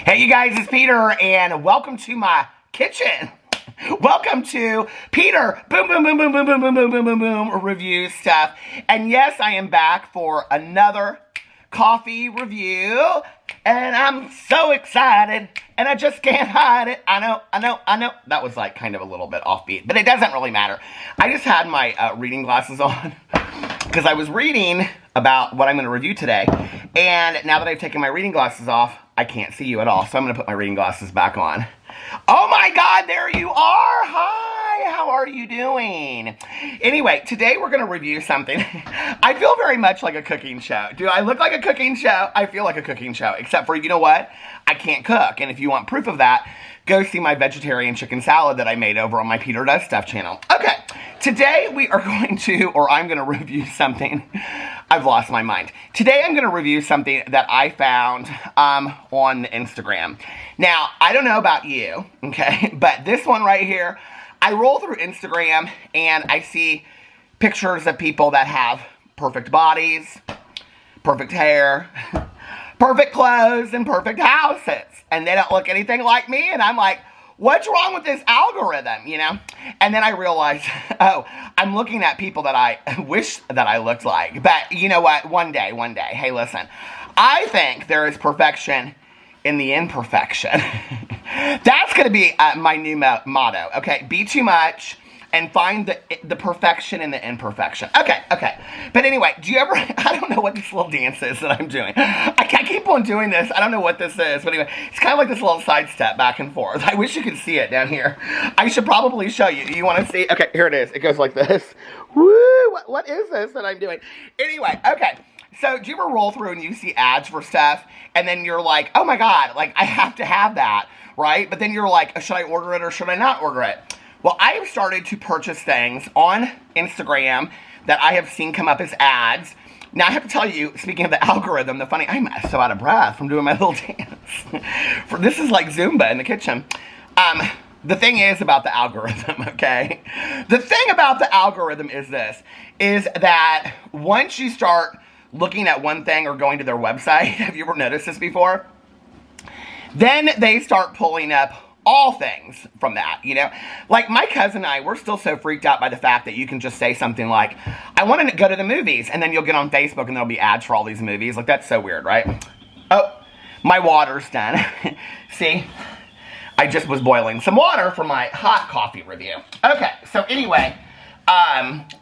Hey you guys, it's Peter and welcome to my kitchen. Welcome to Peter boom boom boom boom boom boom boom boom boom boom boom review stuff. And yes, I am back for another coffee review and I'm so excited and I just can't hide it. I know. That was like kind of a little bit offbeat, but it doesn't really matter. I just had my reading glasses on because I was reading about what I'm going to review today. And now that I've taken my reading glasses off, I can't see you at all. So I'm going to put my reading glasses back on. Oh my God, there you are. Hi, how are you doing? Anyway, today we're going to review something. I feel very much like a cooking show. Do I look like a cooking show? I feel like a cooking show, except for, you know what? I can't cook. And if you want proof of that, go see my vegetarian chicken salad that I made over on my Peter Does Stuff channel. Okay, today we are going to, or I'm going to review something. I've lost my mind. Today I'm going to review something that I found on Instagram. Now, I don't know about you, okay, but this one right here, I roll through Instagram and I see pictures of people that have perfect bodies, perfect hair, perfect clothes, and perfect houses. And they don't look anything like me, and I'm like, what's wrong with this algorithm, you know? And then I realized, oh, I'm looking at people that I wish that I looked like. But you know what? One day, hey, listen. I think there is perfection in the imperfection. That's going to be my new motto, okay? Be too much and find the perfection in the imperfection. Okay. But anyway, do you ever, I don't know what this little dance is that I'm doing. I keep on doing this. I don't know what this is. But anyway, it's kind of like this little side step back and forth. I wish you could see it down here. I should probably show you. You want to see? Okay, here it is. It goes like this. Woo! What is this that I'm doing? Anyway, okay. So do you ever roll through and you see ads for stuff and then you're like, oh my God, like I have to have that, right? But then you're like, should I order it or should I not order it? Well, I have started to purchase things on Instagram that I have seen come up as ads. Now, I have to tell you, speaking of the algorithm, I'm so out of breath from doing my little dance. This is like Zumba in the kitchen. The thing is about the algorithm, okay? The thing about the algorithm is this, is that once you start looking at one thing or going to their website, have you ever noticed this before? Then they start pulling up all things from that, you know? Like my cousin and I, we're still so freaked out by the fact that you can just say something like, I want to go to the movies, and then you'll get on Facebook and there'll be ads for all these movies. Like that's so weird, right? Oh, my water's done. See? I just was boiling some water for my hot coffee review. Okay, so anyway,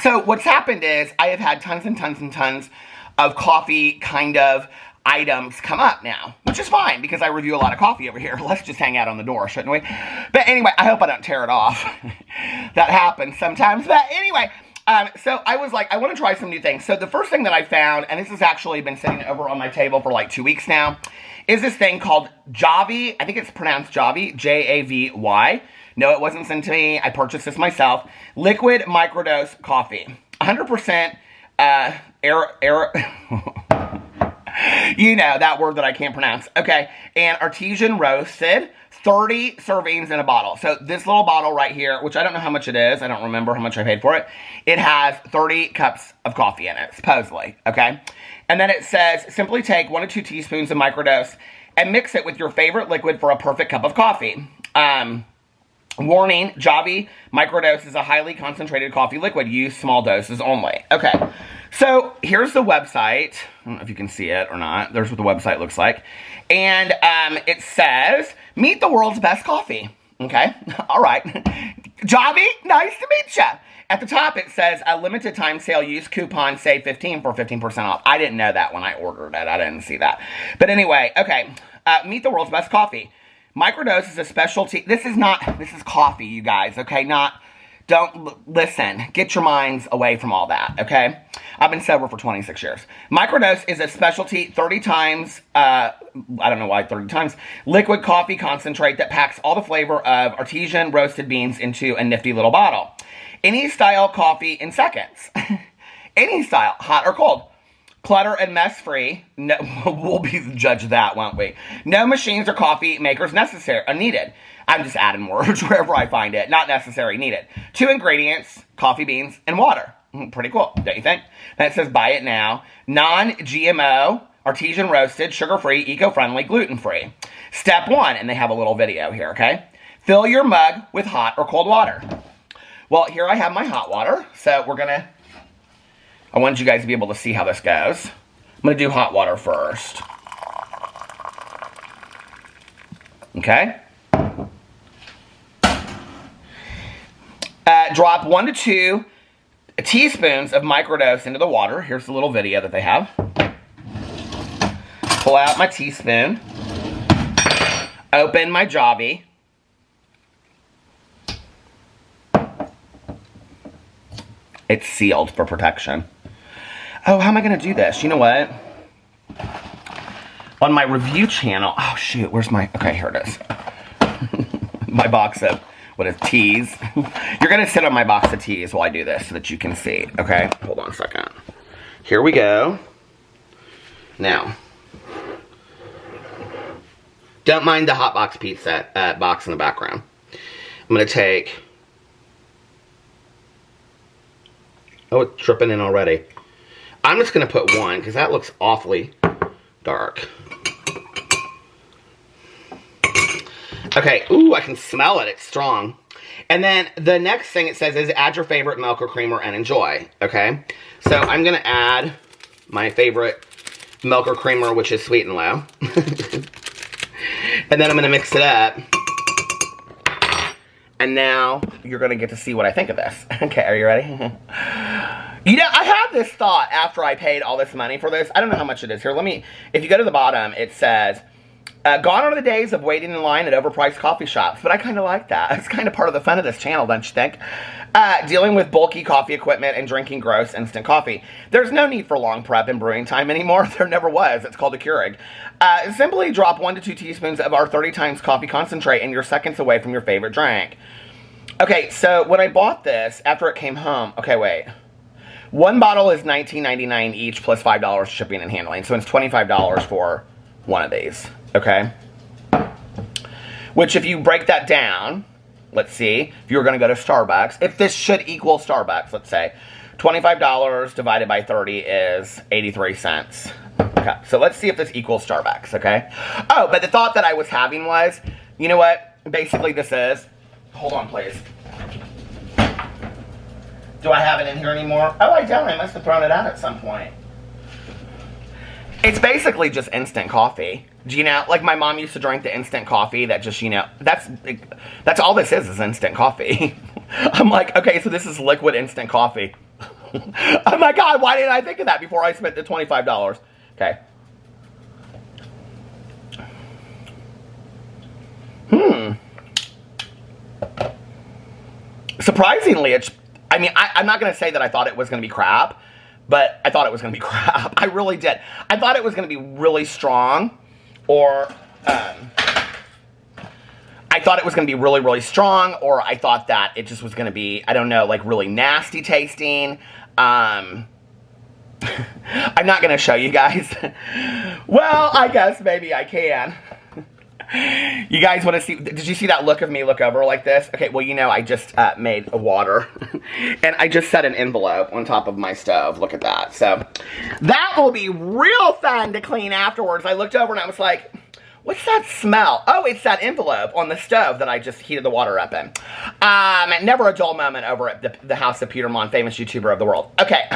so what's happened is I have had tons and tons and tons of coffee kind of items come up now, which is fine because I review a lot of coffee over here. Let's just hang out on the door, shouldn't we? But anyway, I hope I don't tear it off. That happens sometimes. But anyway, so I was like, I want to try some new things. So the first thing that I found, and this has actually been sitting over on my table for like 2 weeks now, is this thing called Javy. I think it's pronounced Javy, J-A-V-Y. No, it wasn't sent to me. I purchased this myself. Liquid microdose coffee. 100% you know, that word that I can't pronounce. Okay, and artisan roasted, 30 servings in a bottle. So this little bottle right here, which I don't know how much it is. I don't remember how much I paid for it. It has 30 cups of coffee in it, supposedly, okay? And then it says, simply take 1 to 2 teaspoons of microdose and mix it with your favorite liquid for a perfect cup of coffee. Warning, Javy microdose is a highly concentrated coffee liquid. Use small doses only. Okay, so here's the website. I don't know if you can see it or not. There's what the website looks like. And it says, meet the world's best coffee. Okay, all right. Javy, nice to meet you. At the top, it says, a limited time sale, use coupon, save 15 for 15% off. I didn't know that when I ordered it. I didn't see that. But anyway, okay, meet the world's best coffee. Microdose is a specialty. This is coffee, you guys, okay? Listen, get your minds away from all that, okay? I've been sober for 26 years. Microdose is a specialty 30 times, I don't know why 30 times, liquid coffee concentrate that packs all the flavor of artisan roasted beans into a nifty little bottle. Any style coffee in seconds. Any style, hot or cold. Clutter and mess free. No, we'll be the judge of that, won't we? No machines or coffee makers needed. I'm just adding words wherever I find it. Not necessary, needed. 2 ingredients, coffee beans and water. Pretty cool, don't you think? Then it says buy it now. Non-GMO, artisan roasted, sugar-free, eco-friendly, gluten-free. Step 1, and they have a little video here, okay? Fill your mug with hot or cold water. Well, here I have my hot water, so I wanted you guys to be able to see how this goes. I'm gonna do hot water first. Okay? Drop 1 to 2 teaspoons of microdose into the water. Here's the little video that they have. Pull out my teaspoon. Open my Javy. It's sealed for protection. Oh, how am I going to do this? You know what? On my review channel. Oh, shoot. Where's my... Okay, here it is. My box of... What is teas? You're going to sit on my box of teas while I do this so that you can see. Okay? Hold on a second. Here we go. Now. Don't mind the hot box pizza box in the background. I'm going to take... Oh, it's dripping in already. I'm just going to put 1 because that looks awfully dark. Okay, ooh, I can smell it. It's strong. And then the next thing it says is add your favorite milk or creamer and enjoy. Okay, so I'm going to add my favorite milk or creamer, which is Sweet and Low. And then I'm going to mix it up. And now you're going to get to see what I think of this. Okay, are you ready? You know, I had this thought after I paid all this money for this. I don't know how much it is. Here, if you go to the bottom, it says, gone are the days of waiting in line at overpriced coffee shops. But I kind of like that. It's kind of part of the fun of this channel, don't you think? Dealing with bulky coffee equipment and drinking gross instant coffee. There's no need for long prep and brewing time anymore. There never was. It's called a Keurig. Simply drop 1 to 2 teaspoons of our 30 times coffee concentrate and you're seconds away from your favorite drink. Okay, so when I bought this, after it came home, okay, wait. 1 bottle is $19.99 each plus $5 shipping and handling. So it's $25 for one of these, okay? Which if you break that down, let's see, if you were going to go to Starbucks, if this should equal Starbucks, let's say, $25 divided by 30 is 83 cents. Okay, so let's see if this equals Starbucks, okay? Oh, but the thought that I was having was, you know what basically this is? Hold on, please. Do I have it in here anymore? Oh, I don't. I must have thrown it out at some point. It's basically just instant coffee. Do you know, like my mom used to drink the instant coffee that just, you know, that's all this is instant coffee. I'm like, okay, so this is liquid instant coffee. Oh my God, why didn't I think of that before I spent the $25? Okay. Surprisingly, I'm not going to say that I thought it was going to be crap, but I thought it was going to be crap. I really did. I thought it was going to be really strong, or I thought it was going to be really, really strong, or I thought that it just was going to be, I don't know, like really nasty tasting. I'm not going to show you guys. Well, I guess maybe I can. You guys want to see, did you see that look of me look over like this? Okay, well, you know, I just made a water and I just set an envelope on top of my stove. Look at that. So that will be real fun to clean afterwards. I looked over and I was like, what's that smell? Oh, it's that envelope on the stove that I just heated the water up in. Never a dull moment over at the house of Peter Monn, famous YouTuber of the world. Okay,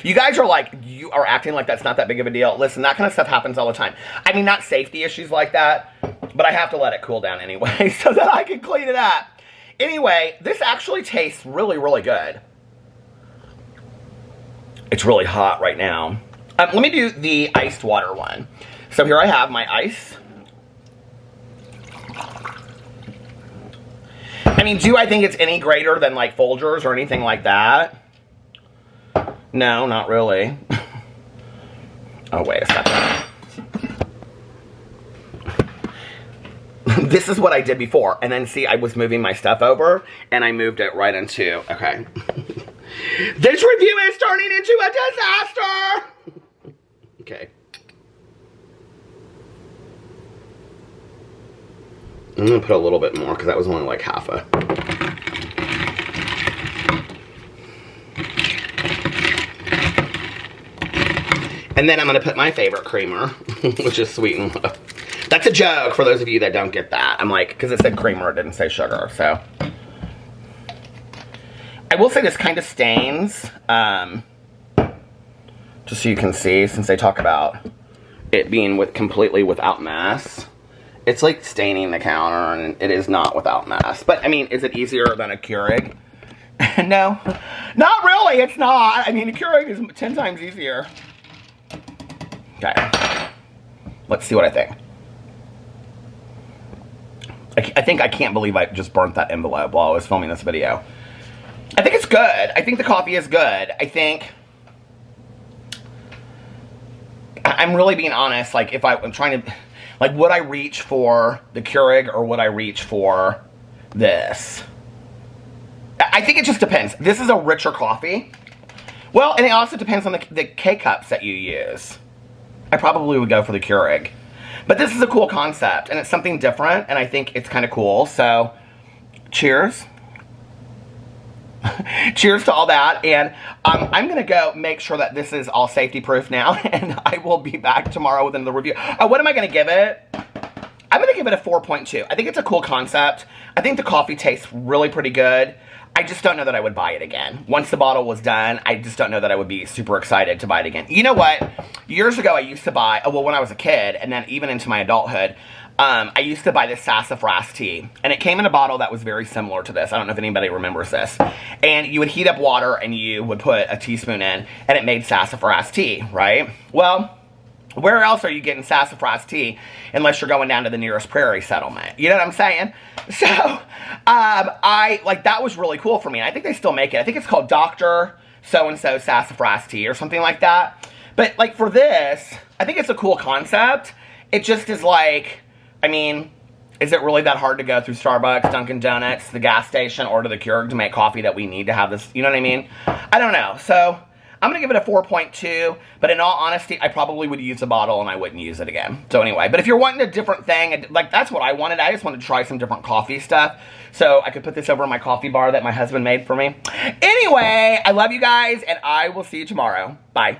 you guys are like, you are acting like that's not that big of a deal. Listen, that kind of stuff happens all the time. I mean, not safety issues like that, but I have to let it cool down anyway so that I can clean it up. Anyway, this actually tastes really, really good. It's really hot right now. Let me do the iced water one. So here I have my ice. I mean, do I think it's any greater than like Folgers or anything like that? No, not really. Oh, wait a second. This is what I did before. And then see, I was moving my stuff over and I moved it right into, okay. This review is turning into a disaster. Okay. I'm going to put a little bit more because that was only like half a. And then I'm going to put my favorite creamer, which is Sweet and Low. That's a joke for those of you that don't get that. I'm like, because it said creamer, it didn't say sugar, so. I will say this kind of stains, just so you can see, since they talk about it being completely without mess. It's like staining the counter, and it is not without mess. But, I mean, is it easier than a Keurig? No, not really, it's not. I mean, a Keurig is 10 times easier. Okay, let's see what I think. I can't believe I just burnt that envelope while I was filming this video. I think it's good. I think the coffee is good. I think, I'm really being honest, like, if I'm trying to, like, would I reach for the Keurig or would I reach for this? I think it just depends. This is a richer coffee. Well, and it also depends on the K-cups that you use. I probably would go for the Keurig. But this is a cool concept, and it's something different, and I think it's kind of cool. So, cheers. Cheers to all that, and I'm going to go make sure that this is all safety proof now, and I will be back tomorrow with another review. What am I going to give it? I'm going to give it a 4.2. I think it's a cool concept. I think the coffee tastes really pretty good. I just don't know that I would buy it again. Once the bottle was done, I just don't know that I would be super excited to buy it again. You know what? Years ago, I used to buy, well, when I was a kid, and then even into my adulthood, I used to buy this sassafras tea. And it came in a bottle that was very similar to this. I don't know if anybody remembers this. And you would heat up water, and you would put a teaspoon in, and it made sassafras tea, right? Well, where else are you getting sassafras tea unless you're going down to the nearest prairie settlement? You know what I'm saying? So, that was really cool for me. And I think they still make it. I think it's called Dr. So-and-so sassafras tea or something like that. But, like, for this, I think it's a cool concept. It just is like, I mean, is it really that hard to go through Starbucks, Dunkin' Donuts, the gas station, or to the Keurig to make coffee that we need to have this? You know what I mean? I don't know. So, I'm going to give it a 4.2, but in all honesty, I probably would use a bottle and I wouldn't use it again. So anyway, but if you're wanting a different thing, like that's what I wanted. I just wanted to try some different coffee stuff. So I could put this over in my coffee bar that my husband made for me. Anyway, I love you guys, and I will see you tomorrow. Bye.